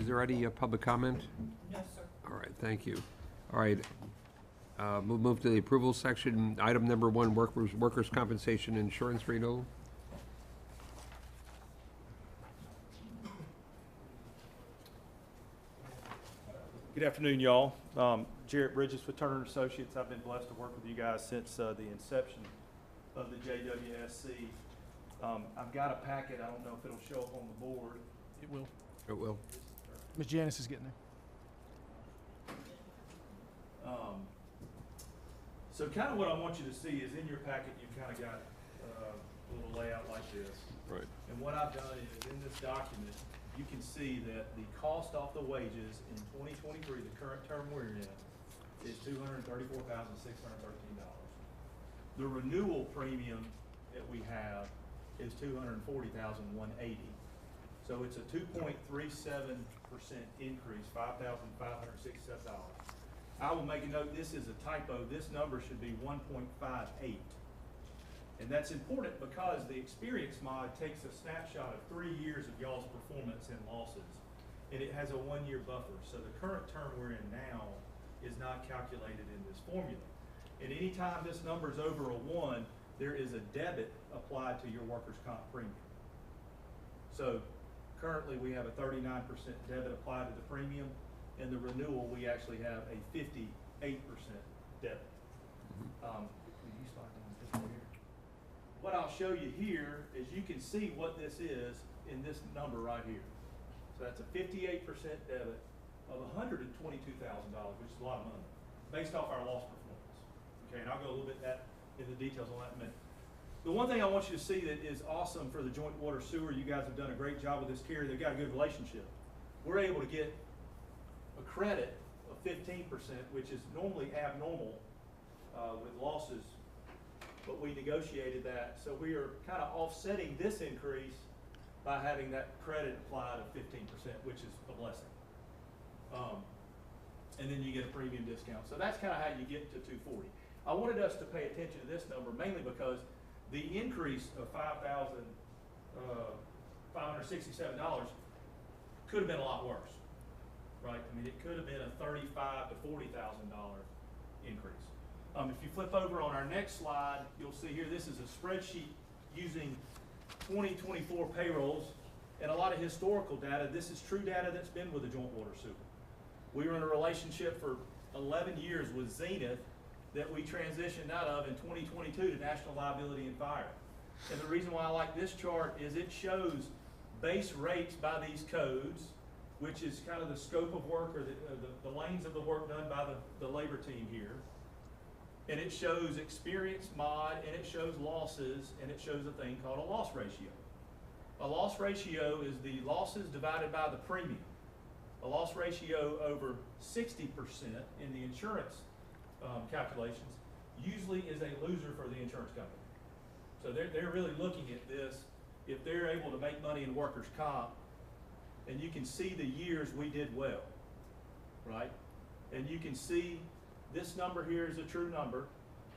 there any public comment? Yes, sir. All right, thank you. All right, we'll move to the approval section. Item number 1, workers' compensation insurance renewal. Good afternoon, y'all. Jarrett Bridges with Turner & Associates. I've been blessed to work with you guys since the inception of the JWSC. I've got a packet. I don't know if it'll show up on the board. It will. It will. Ms. Janice is getting there. So kind of what I want you to see is in your packet, you've kind of got a little layout like this. Right. And what I've done is in this document, you can see that the cost off the wages in 2023, the current term we're in, is $234,613. The renewal premium that we have is $240,180. So it's a 2.37% increase, $5,567. I will make a note, this is a typo. This number should be 1.58. And that's important because the experience mod takes a snapshot of 3 years of y'all's performance and losses, and it has a 1-year buffer. So the current term we're in now is not calculated in this formula. And anytime this number is over a 1, there is a debit applied to your workers' comp premium. So currently we have a 39% debit applied to the premium. In the renewal, we actually have a 58% debit. What I'll show you here is you can see what this is in this number right here. So that's a 58% debit of $122,000, which is a lot of money, based off our loss performance. Okay, and I'll go a little bit in the details on that in a minute. The one thing I want you to see that is awesome for the joint water sewer, you guys have done a great job with this carrier. They've got a good relationship. We're able to get a credit of 15%, which is normally abnormal with losses, but we negotiated that. So we are kind of offsetting this increase by having that credit applied of 15%, which is a blessing. And then you get a premium discount. So that's kind of how you get to 240. I wanted us to pay attention to this number mainly because the increase of $5,567 could have been a lot worse. Right? I mean, it could have been a $35,000 to $40,000 increase. If you flip over on our next slide, you'll see here, this is a spreadsheet using 2024 payrolls and a lot of historical data. This is true data that's been with the joint water sewer. We were in a relationship for 11 years with Zenith that we transitioned out of in 2022 to National Liability and Fire. And the reason why I like this chart is it shows base rates by these codes, which is kind of the scope of work or the lanes of the work done by the labor team here. And it shows experience mod, and it shows losses, and it shows a thing called a loss ratio. A loss ratio is the losses divided by the premium. A loss ratio over 60% in the insurance calculations usually is a loser for the insurance company. So they're really looking at this, if they're able to make money in workers' comp, and you can see the years we did well, right? And you can see this number here is a true number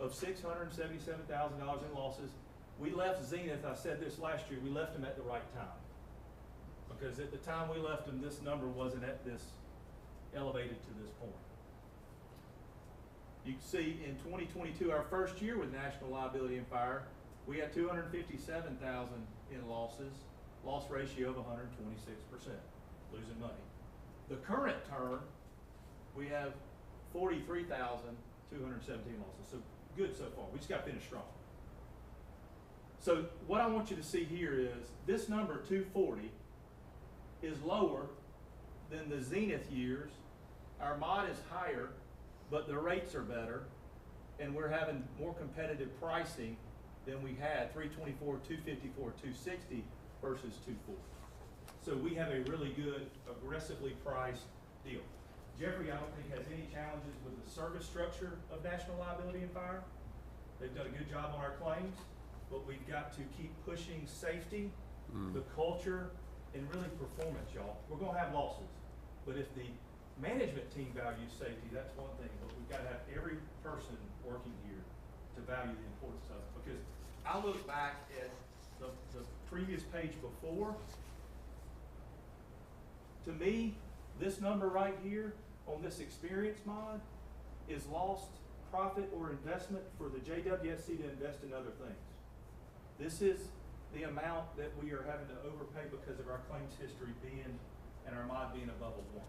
of $677,000 in losses. We left Zenith, I said this last year, we left them at the right time. Because at the time we left them, this number wasn't at this elevated to this point. You can see in 2022, our first year with National Liability and Fire, we had $257,000 in losses. Loss ratio of 126%, losing money. The current term, we have 43,217 losses, so good so far. We just got to finish strong. So what I want you to see here is this number 240 is lower than the Zenith years. Our mod is higher, but the rates are better, and we're having more competitive pricing than we had, 324, 254, 260 versus 240. So we have a really good, aggressively priced deal. Jeffrey, I don't think has any challenges with the service structure of National Liability and Fire. They've done a good job on our claims, but we've got to keep pushing safety, the culture, and really performance, y'all. We're gonna have losses, but if the management team values safety, that's one thing, but we've got to have every person working here to value the importance of it. Because I look back at the previous page before, to me, This number right here on this experience mod is lost profit or investment for the JWSC to invest in other things. This is the amount that we are having to overpay because of our claims history being, and our mod being above a 1.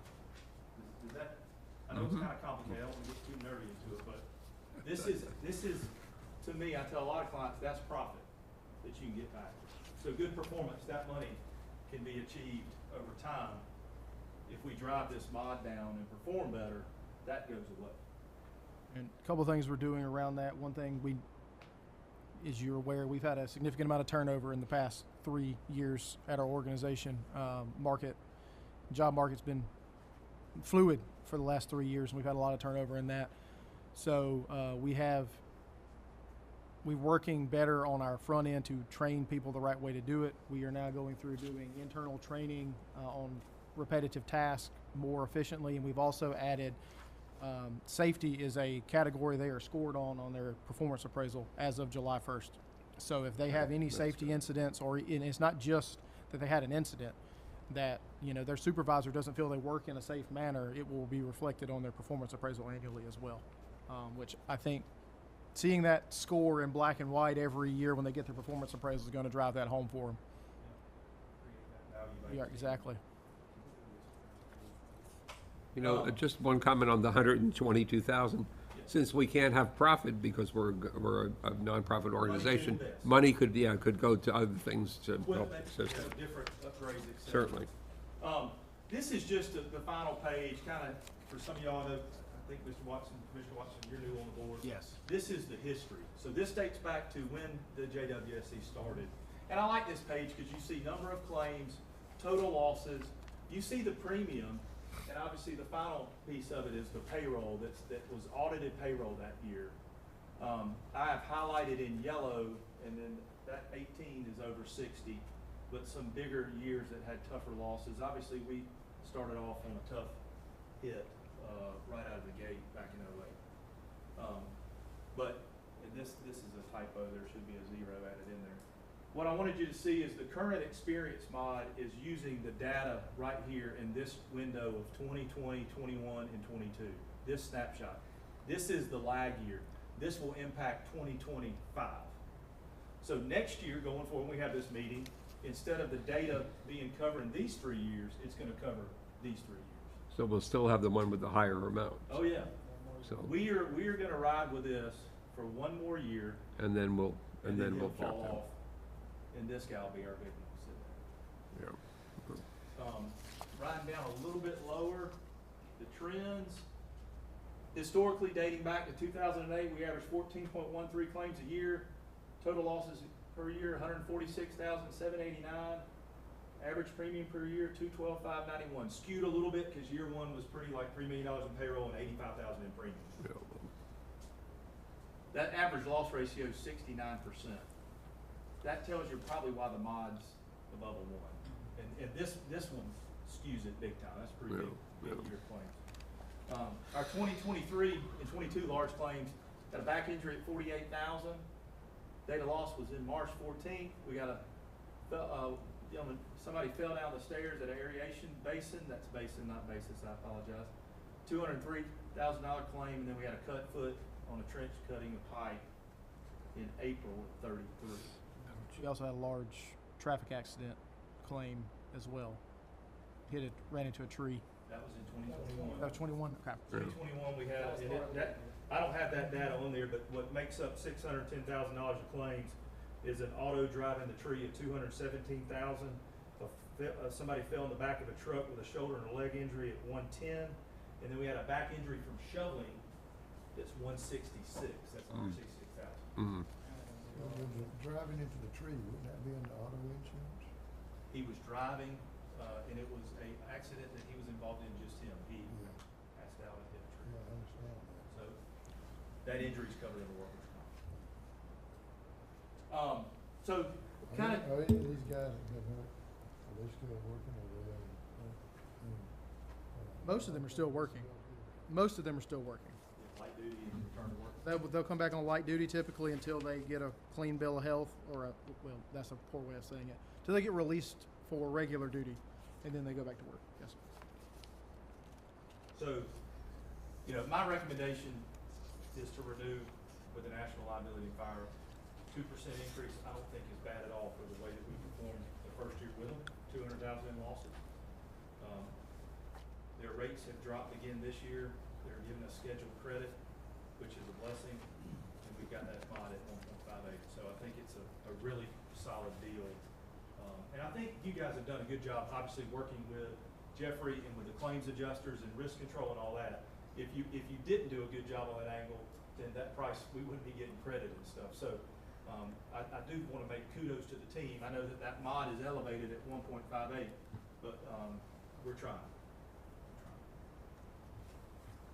Does that, I know it's kind of complicated, I don't want to get too nerdy into it, but this is, to me, I tell a lot of clients, that's profit that you can get back. So good performance, that money can be achieved over time. If we drive this mod down and perform better, that goes away. And a couple of things we're doing around that. One thing as you're aware, we've had a significant amount of turnover in the past 3 years at our organization. Job market's been fluid for the last 3 years, and we've had a lot of turnover in that. So we're working better on our front end to train people the right way to do it. We are now going through doing internal training on repetitive tasks more efficiently, and we've also added safety is a category they are scored on their performance appraisal as of July 1st. So if they have any safety incidents, and it's not just that they had an incident, that their supervisor doesn't feel they work in a safe manner, it will be reflected on their performance appraisal annually as well, which I think seeing that score in black and white every year when they get their performance appraisal is going to drive that home for them. Yeah, exactly. Just one comment on the 122,000. Since we can't have profit because we're a nonprofit organization, money could go to other things to help the system. Different upgrades, etc. Certainly. This is just the final page, kind of, for some of y'all know, I think Commissioner Watson, you're new on the board. Yes. This is the history. So this dates back to when the JWSC started. And I like this page because you see number of claims, total losses, you see the premium, and obviously the final piece of it is the payroll that was audited payroll that year. I have highlighted in yellow, and then that 18 is over 60, but some bigger years that had tougher losses. Obviously we started off on a tough hit right out of the gate back in 08. But this is a typo, there should be a 0 added in there. What I wanted you to see is the current experience mod is using the data right here in this window of 2020, 21, and 22. This snapshot. This is the lag year. This will impact 2025. So next year, going forward, when we have this meeting, instead of the data being covering these 3 years, it's going to cover these 3 years. So we'll still have the one with the higher amount. Oh yeah. So We are going to ride with this for 1 more year, and then we'll and then we'll he'll drop fall down. off. And this guy will be our big one. Yeah. Riding down a little bit lower, the trends. Historically, dating back to 2008, we averaged 14.13 claims a year. Total losses per year, 146,789. Average premium per year, $212,591. Skewed a little bit because year 1 was pretty like $3 million in payroll and $85,000 in premium. Yeah. That average loss ratio is 69%. That tells you probably why the mod's above a 1. And this one skews it big time. That's pretty big year claims. Our 2023 and 22 large claims got a back injury at 48,000. Date of loss was in March 14th. We got somebody fell down the stairs at an aeration basin. That's basin, not basis. I apologize. $203,000 claim, and then we had a cut foot on a trench cutting a pipe in April of 33. We also had a large traffic accident claim as well. Ran into a tree. That was in 2021. That was 21? Okay. 2021 we had, I don't have that data on there, but what makes up $610,000 of claims is an auto driving the tree at $217,000. Somebody fell in the back of a truck with a shoulder and a leg injury at $110, and then we had a back injury from shoveling that's $166. That's $166,000. Driving into the tree, wouldn't that be under auto insurance? He was driving, and it was an accident that he was involved in, just him. He passed out and hit a tree. Yeah, I understand that. So that injury's covered under workers' comp. So kind of. Are these guys that got hurt, are they still working or they? Most of them are still working. Most of them are still working. Light duty and return to work. They'll come back on light duty typically until they get a clean bill of health, well, that's a poor way of saying it, till they get released for regular duty, and then they go back to work. Yes. So, my recommendation is to renew with the National Liability and Fire. 2% increase, I don't think is bad at all for the way that we performed the first year with them, 200,000 in losses. Their rates have dropped again this year. They're giving us scheduled credit, which is a blessing, and we've got that mod at 1.58. So I think it's a really solid deal. And I think you guys have done a good job, obviously, working with Jeffrey and with the claims adjusters and risk control and all that. If you didn't do a good job on that angle, then that price, we wouldn't be getting credit and stuff. So I do want to make kudos to the team. I know that mod is elevated at 1.58, but we're trying.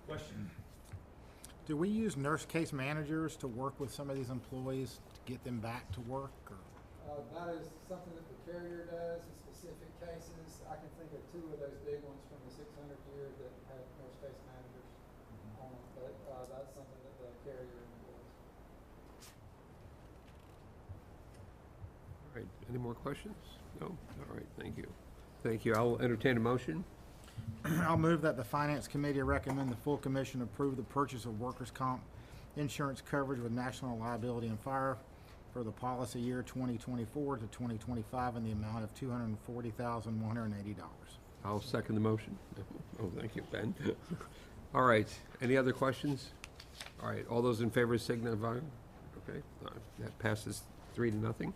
Question? Do we use nurse case managers to work with some of these employees to get them back to work? Or? That is something that the carrier does in specific cases. I can think of 2 of those big ones from the 600 year that have nurse case managers on them, but that's something that the carrier employs. All right, any more questions? No? All right, thank you. Thank you. I'll entertain a motion. I'll move that the Finance Committee recommend the full commission approve the purchase of workers' comp insurance coverage with National Liability and Fire for the policy year 2024 to 2025 in the amount of $240,180. I'll second the motion. Oh, thank you, Ben. All right, any other questions? All right, all those in favor signify. Okay, that passes 3-0.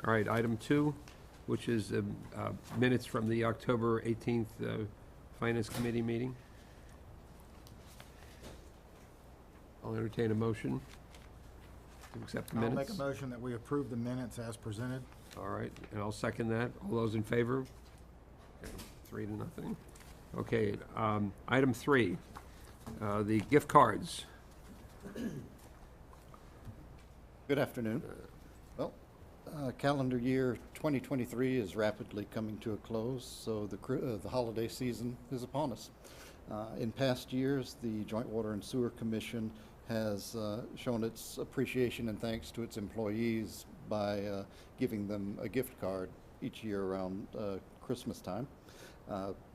All right, item 2, which is minutes from the October 18th Finance Committee meeting. I'll entertain a motion to accept the I'll minutes. make a motion that we approve the minutes as presented. All right, and I'll second that. All those in favor? Okay, 3-0. Okay, item 3, the gift cards. Good afternoon. Well, calendar year 2023 is rapidly coming to a close, so the holiday season is upon us. In past years, the Joint Water and Sewer Commission has shown its appreciation and thanks to its employees by giving them a gift card each year around Christmas time.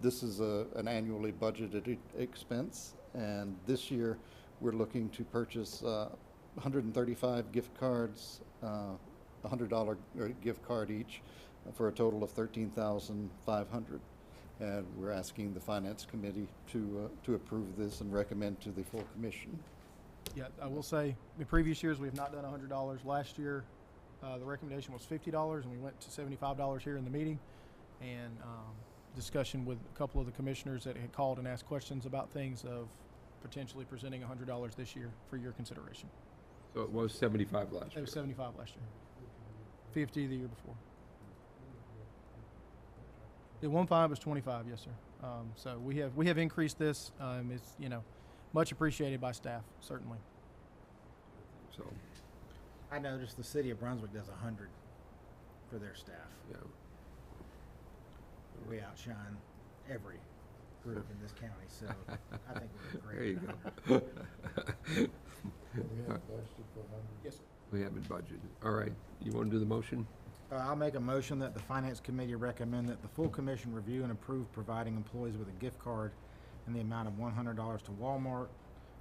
This is an annually budgeted expense, and this year we're looking to purchase 135 gift cards, $100 gift card each, for a total of $13,500. And we're asking the Finance Committee to approve this and recommend to the full commission. Yeah, I will say, in previous years, we have not done $100. Last year, the recommendation was $50, and we went to $75 here in the meeting. And discussion with a couple of the commissioners that had called and asked questions about things of potentially presenting $100 this year for your consideration. So it was 75 last It year. was 75 last year. 50 the year before. The 1.5 was 25, yes, sir. So we have increased this. It's much appreciated by staff, certainly. So, I noticed the city of Brunswick does 100 for their staff. yeah. We outshine every group in this county, so I think we're There you great. go. We have budgeted for 100. Yes, sir. We haven't budgeted. All right, you want to do the motion? I'll make a motion that the Finance Committee recommend that the full commission review and approve providing employees with a gift card in the amount of $100 to Walmart.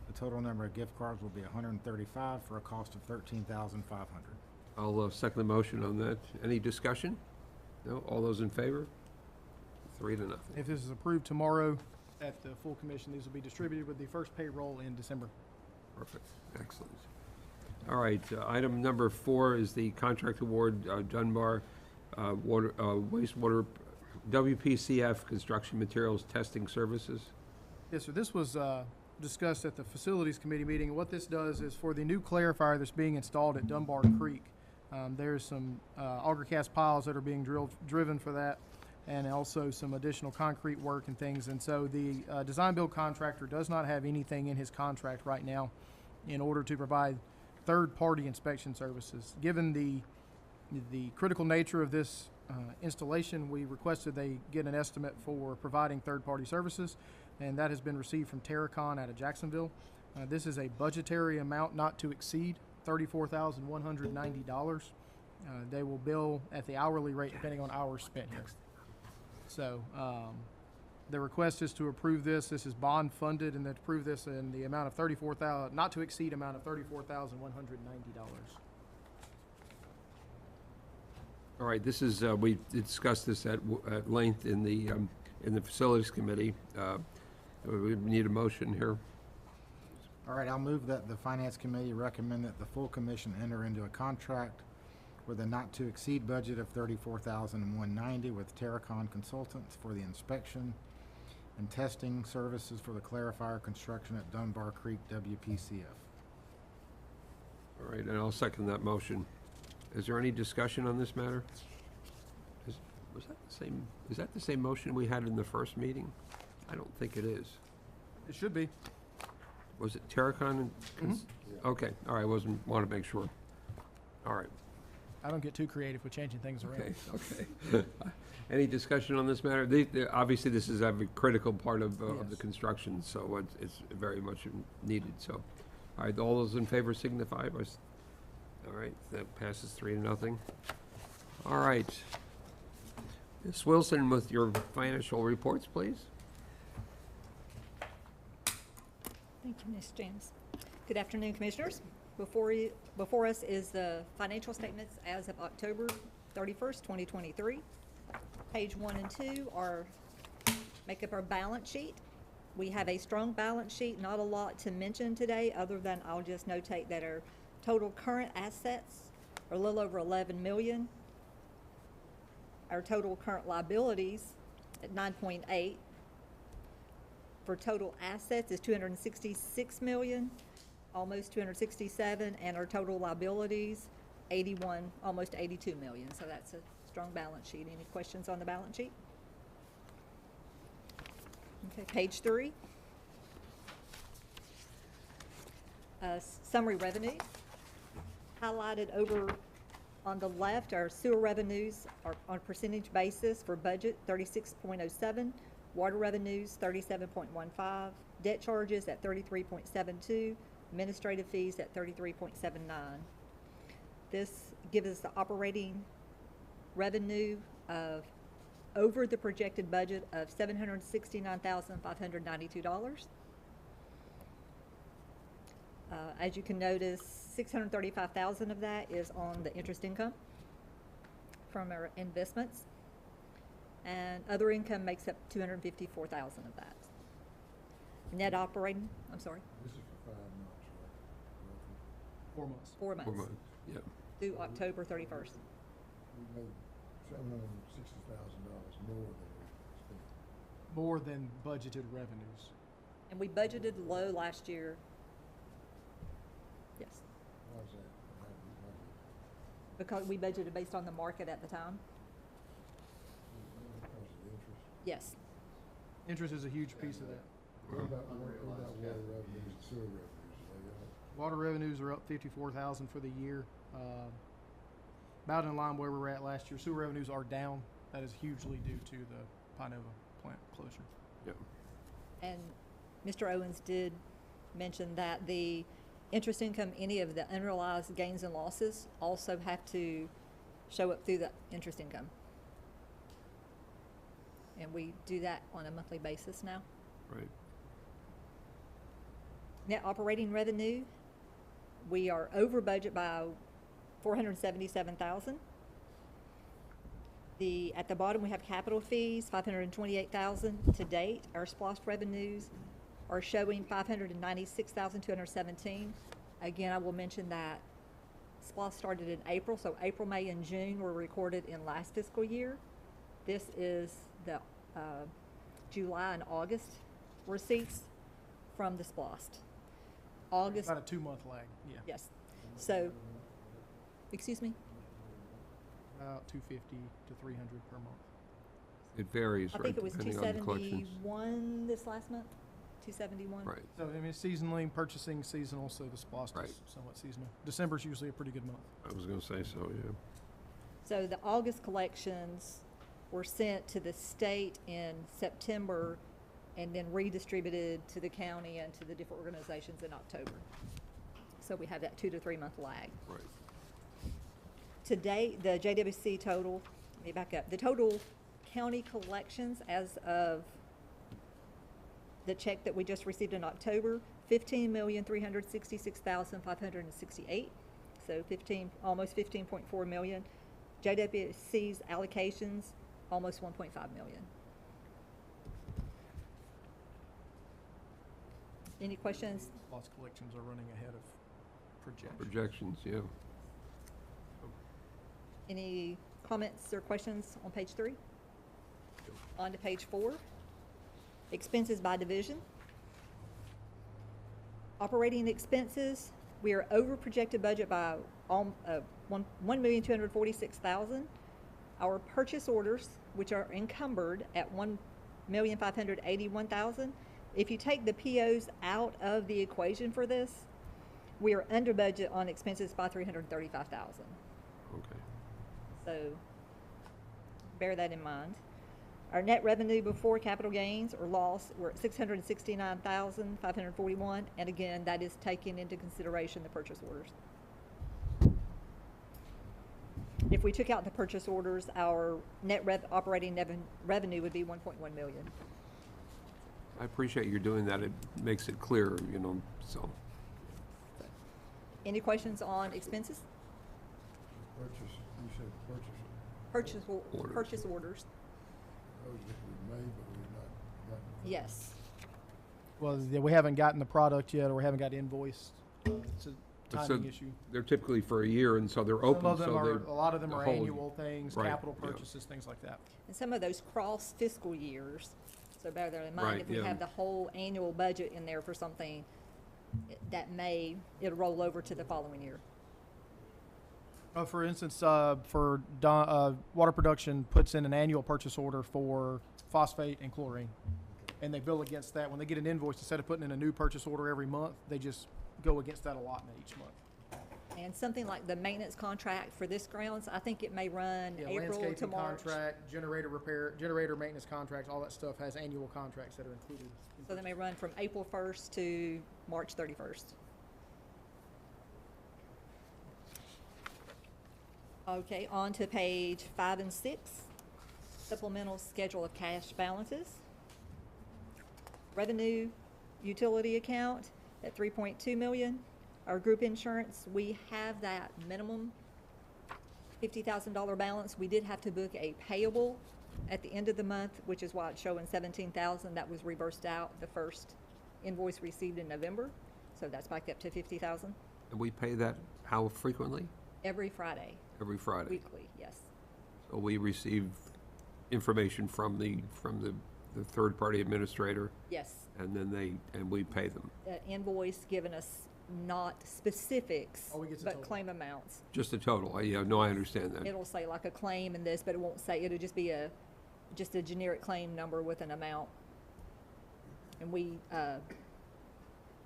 The total number of gift cards will be 135 for a cost of $13,500. I'll second the motion on that. Any discussion? No? All those in favor? 3-0. If this is approved tomorrow at the full commission, these will be distributed with the first payroll in December. Perfect. Excellent. All right, item number 4 is the contract award, Dunbar wastewater WPCF construction materials testing services. Yes, sir. This was discussed at the Facilities Committee meeting. What this does is for the new clarifier that's being installed at Dunbar Creek, there's some auger cast piles that are being driven for that, and also some additional concrete work and things. And so the design build contractor does not have anything in his contract right now in order to provide third-party inspection services. Given the critical nature of this installation, we requested they get an estimate for providing third-party services, and that has been received from Terracon out of Jacksonville. This is a budgetary amount not to exceed $34,190. They will bill at the hourly rate depending on hours spent here. So The request is to approve this. This is bond funded, and to approve this in the amount of not to exceed amount of $34,190. All right, this is, we discussed this at length in the Facilities Committee. We need a motion here. All right, I'll move that the Finance Committee recommend that the full commission enter into a contract with a not-to-exceed budget of $34,190 with Terracon Consultants for the inspection and testing services for the clarifier construction at Dunbar Creek WPCF. All right, and I'll second that motion. Is there any discussion on this matter? Is that the same motion we had in the first meeting? I don't think it is. It should be. Was it Terracon? Okay, all right, want to make sure. All right, I don't get too creative with changing things around. okay. Any discussion on this matter? Obviously, this is a critical part of the Yes. construction, so it's very much needed, so. All right, all those in favor signify by, all right, that passes 3-0. All right. Ms. Wilson with your financial reports, please. Thank you, Ms. James. Good afternoon, Commissioners. Before us is the financial statements as of October 31st, 2023. Page 1 and 2 make up our balance sheet. We have a strong balance sheet, not a lot to mention today, other than I'll just notate that our total current assets are a little over $11 million. Our total current liabilities at 9.8. For total assets is 266 million, almost 267, and our total liabilities 81, almost 82 million. So that's a strong balance sheet. Any questions on the balance sheet? Okay, page 3. Summary revenue. Highlighted over on the left, our sewer revenues are on a percentage basis for budget 36.07. Water revenues, 37.15, debt charges at 33.72, administrative fees at 33.79. This gives us the operating revenue of over the projected budget of $769,592. As you can notice, $635,000 of that is on the interest income from our investments. And other income makes up $254,000 of that. Net operating, I'm sorry, This is for 5 months, right? 4 months. 4 months, 4 months, yeah. through October 31st. We made $760,000 more than we spent. More than budgeted revenues. And we budgeted low last year. Yes, Why is that? How did we budget? because we budgeted based on the market at the time. Because of the interest. Yes. Interest is a huge piece of that. What about water revenues and sewer revenues? Are they up? Water revenues are up 54,000 for the year. About in line where we were at last year. Sewer revenues are down. That is hugely due to the Pinova plant closure. Yeah. And Mr. Owens did mention that the interest income, any of the unrealized gains and losses also have to show up through the interest income. And we do that on a monthly basis now. Right. Net operating revenue, we are over budget by $477,000. At the bottom, we have capital fees, $528,000 to date. Our SPLOST revenues are showing $596,217. Again, I will mention that SPLOST started in April, so April, May, and June were recorded in last fiscal year. This is the July and August receipts from the SPLOST. August, About a 2-month lag, yeah. yes. So, excuse me? About 250 to 300 per month. It varies, I right, think it was depending on the collections. 271 this last month, 271. Right. So, I mean, seasonally, purchasing seasonal, so the SPLOST Right. is somewhat seasonal. December's usually a pretty good month. I was gonna say so, yeah. So the August collections were sent to the state in September and then redistributed to the county and to the different organizations in October. So we have that 2 to 3 month lag. Right. To date, the JWC total, let me back up, the total county collections as of the check that we just received in October, $15,366,568, so almost 15.4 million. JWSC's allocations, almost 1.5 million. Any questions? Loss collections are running ahead of projections. Projections, yeah. Any comments or questions on page 3? On to page 4. Expenses by division. Operating expenses, we are over projected budget by $1,246,000. Our purchase orders, which are encumbered at $1,581,000. If you take the POs out of the equation for this, we are under budget on expenses by $335,000. Okay. So bear that in mind. Our net revenue before capital gains or loss, we're at $669,541, and again, that is taking into consideration the purchase orders. If we took out the purchase orders, our operating revenue would be 1.1 million. I appreciate you doing that. It makes it clearer, you know, so. Any questions on expenses? Purchase, you said purchase, Orders. Purchase orders, those that we made, but we've not gotten. yes. Well, yeah, we haven't gotten the product yet, or we haven't got invoiced. It's a But timing issue. They're typically for a year, and so they're Some open, of them so are, they're. a lot of them the are whole- annual things, right, capital yeah. purchases, things like that. And some of those cross fiscal years, so bear that in mind. Right, If we yeah. have the whole annual budget in there for something, it'll roll over to the following year. For instance, water production puts in an annual purchase order for phosphate and chlorine, and they bill against that. When they get an invoice, instead of putting in a new purchase order every month, they just go against that allotment each month. And something like the maintenance contract for this grounds, I think it may run Yeah, April to landscaping March. contract, generator repair, generator maintenance contracts, all that stuff has annual contracts that are included. So they may run from April 1st to March 31st. Okay, on to page 5 and 6, supplemental schedule of cash balances. Revenue utility account at 3.2 million. Our group insurance, we have that minimum $50,000 balance. We did have to book a payable at the end of the month, which is why it's showing 17,000. That was reversed out the first invoice received in November. So that's back up to 50,000 And we pay that how frequently? every Friday, Every Friday. weekly, yes. So we receive information from the third-party administrator, Yes. and then we pay them. Invoice giving us not specifics, Oh, we get the but total. claim amounts. Just the total. Yeah, no, I understand that. It'll say like a claim in this, but it won't say, it'll just be just a generic claim number with an amount. And we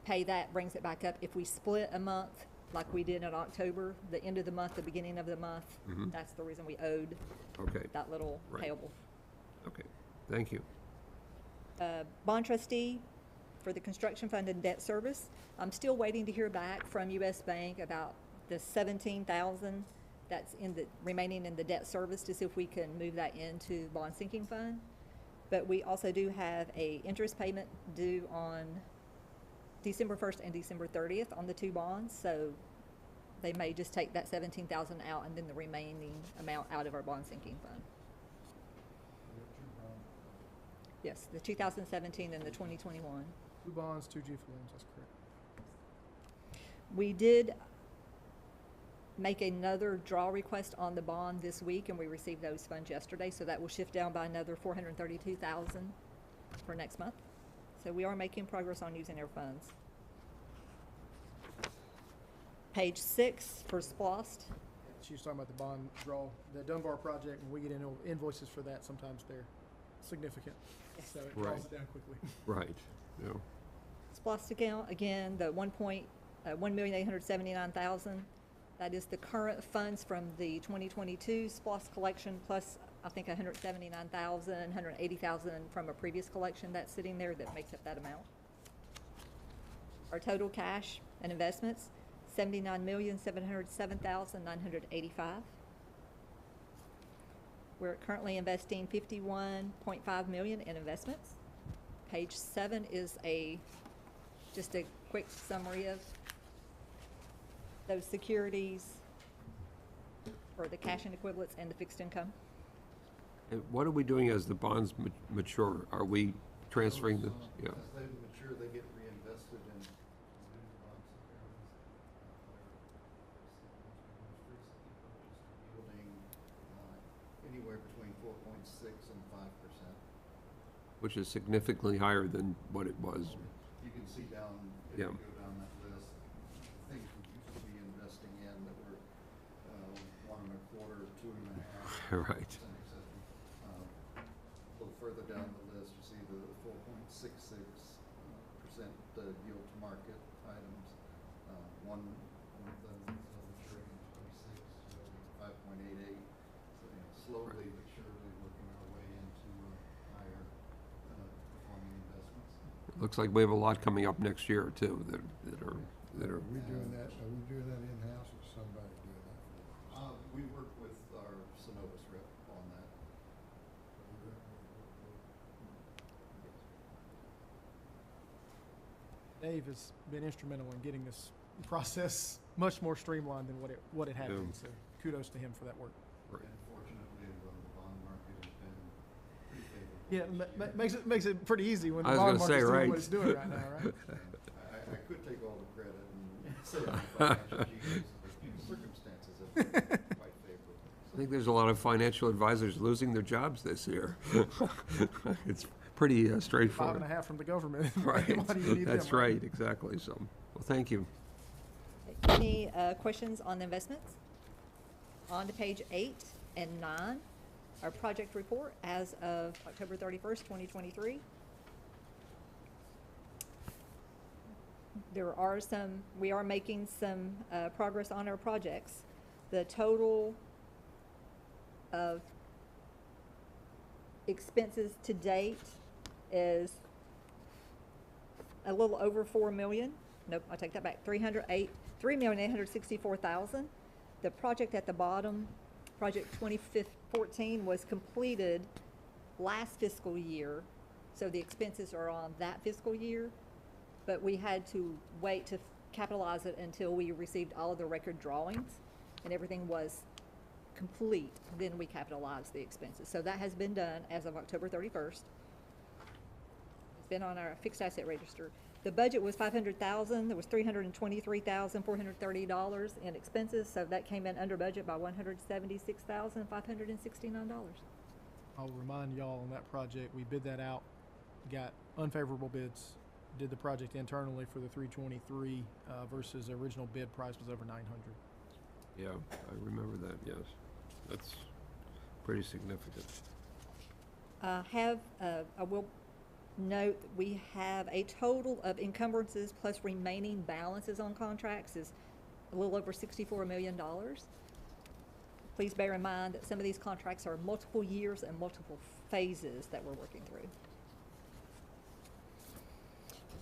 pay that, brings it back up. If we split a month, like we did in October, the end of the month, the beginning of the month, that's the reason we owed Okay, that little Right. payable. okay. Thank you. Bond trustee for the construction fund and debt service. I'm still waiting to hear back from US Bank about the 17,000 that's remaining in the debt service to see if we can move that into bond sinking fund. But we also do have a interest payment due on December 1st and December 30th on the two bonds, so they may just take that 17,000 out and then the remaining amount out of our bond sinking fund. Yes, the 2017 and the 2021. 2 bonds, 2 G loans, that's correct. We did make another draw request on the bond this week, and we received those funds yesterday, so that will shift down by another 432,000 for next month. So we are making progress on using our funds. Page 6 for SPLOST. She was talking about the bond draw, the Dunbar project, when we get invoices for that, sometimes they're significant. Yes. So it Right. draws it down quickly. Right, yeah. SPLOST account, again, the 1,879,000. That is the current funds from the 2022 SPLOST collection, plus I think 179,000, 180,000 from a previous collection that's sitting there that makes up that amount. Our total cash and investments, 79,707,985. We're currently investing 51.5 million in investments. Page 7 is just a quick summary of those securities, or the cash and equivalents and the fixed income. And what are we doing as the bonds mature? Are we transferring the, yeah, As they mature, they get reinvested in yielding anywhere between 4.6 and 5%. which is significantly higher than what it was? You can see down, if Yeah. you go down that list, things we used to be investing in that were 1.25, 2.5%, Right. et cetera. A little further down the list, you see the 4.66% yield to market items. One of them is maturing in 26, 5.88. So, slowly but surely working our way into higher performing investments. Looks like we have a lot coming up next year too, that are, Are we doing that in-house or somebody doing that for us? We work with our Synovus rep on that. Dave has been instrumental in getting this process much more streamlined than what it had Yeah. been, so kudos to him for that work. And fortunately, the bond market has been pretty favorable. Yeah, makes it pretty easy when the I was bond gonna say, market's doing right. what it's doing right now, right? I could take all the credit and say I'm a financial genius, but circumstances have been quite favorable. I think there's a lot of financial advisors losing their jobs this year. It's pretty straightforward. 5.5 from the government. Right, Why do you need them, that's right, exactly, so, well, thank you. Any questions on the investments? On to page 8 and 9, our project report as of October 31st, 2023. We are making some progress on our projects. The total of expenses to date is a little over 4 million. Nope, I take that back. 3,864,000. The project at the bottom, project 2014, was completed last fiscal year, so the expenses are on that fiscal year. But we had to wait to capitalize it until we received all of the record drawings and everything was complete. Then we capitalized the expenses. So that has been done as of October 31st. It's been on our fixed asset register. The budget was $500,000. There was $323,430 in expenses, so that came in under budget by $176,569. I'll remind y'all on that project, we bid that out, got unfavorable bids, did the project internally for the 323 versus the original bid price was over 900. Yeah, I remember that, yes. That's pretty significant. I will note that we have a total of encumbrances plus remaining balances on contracts is a little over $64 million. Please bear in mind that some of these contracts are multiple years and multiple phases that we're working through.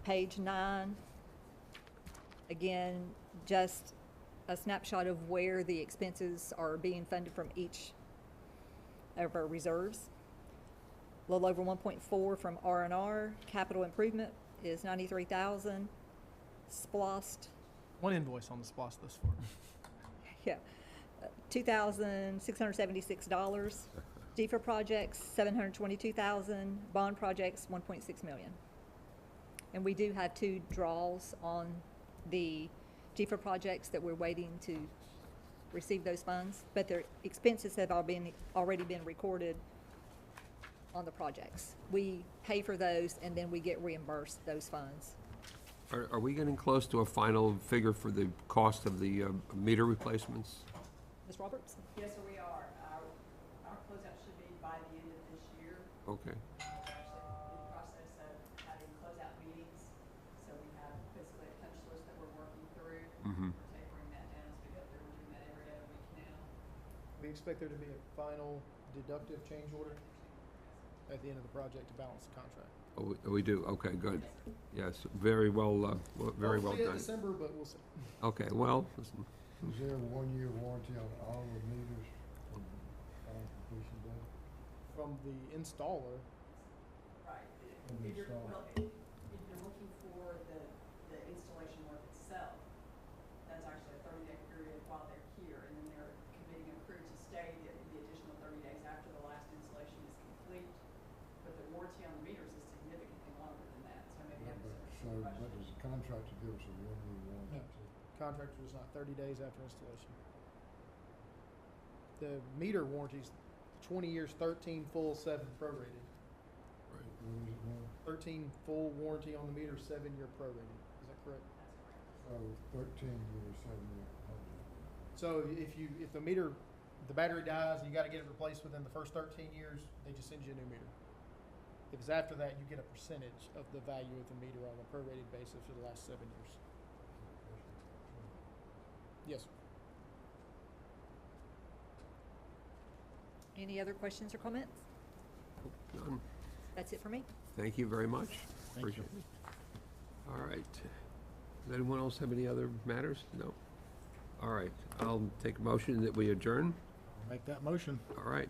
Page 9, again, just a snapshot of where the expenses are being funded from each of our reserves. A little over 1.4 from R&R. Capital improvement is 93,000. SPLOST, One invoice on the SPOS thus far. yeah, $2,676. DFA projects, $722,000. Bond projects, $1.6 million. And we do have 2 draws on the DFA projects that we're waiting to receive those funds, but their expenses have already been recorded on the projects. We pay for those and then we get reimbursed those funds. Are we getting close to a final figure for the cost of the meter replacements? Ms. Roberts? Yes, sir, we are. Our closeout should be by the end of this year. Okay, We're actually in the process of having closeout meetings, so we have basically a touch list that we're working through. Mhm. We're tapering that down as we go through. We're doing that every other week now. We expect there to be a final deductive change order at the end of the project to balance the contract. oh, we do, okay, good. Yes, very well, very well Hopefully in done. December, but we'll see. Okay, well, listen, Is there a 1-year warranty on all the meters on completion date? From the installer, Right. on the If you're, install. well, if you're looking for the installation work itself, that's actually a 30-day period while they're here, and then they're committing a crew to stay the additional 30 days after the last installation is complete. But the warranty on the meters is significantly longer than that, so maybe Yeah, have but, a so, but does the contractor give us a 1-year warranty No. too? Contractor is not 30 days after installation. The meter warranties, 20 years, 13 full, 7 prorated. What was it now? 13 full warranty on the meter, 7-year prorated. Is that correct? So 13 years, 7 years. So if the meter, the battery dies and you gotta get it replaced within the first 13 years, they just send you a new meter. If it's after that, you get a percentage of the value of the meter on a prorated basis for the last 7 years. Yes, sir. Any other questions or comments? None. That's it for me. Thank you very much. Thank you. Appreciate it. All right. Does anyone else have any other matters? No? All right. I'll take a motion that we adjourn. Make that motion. All right.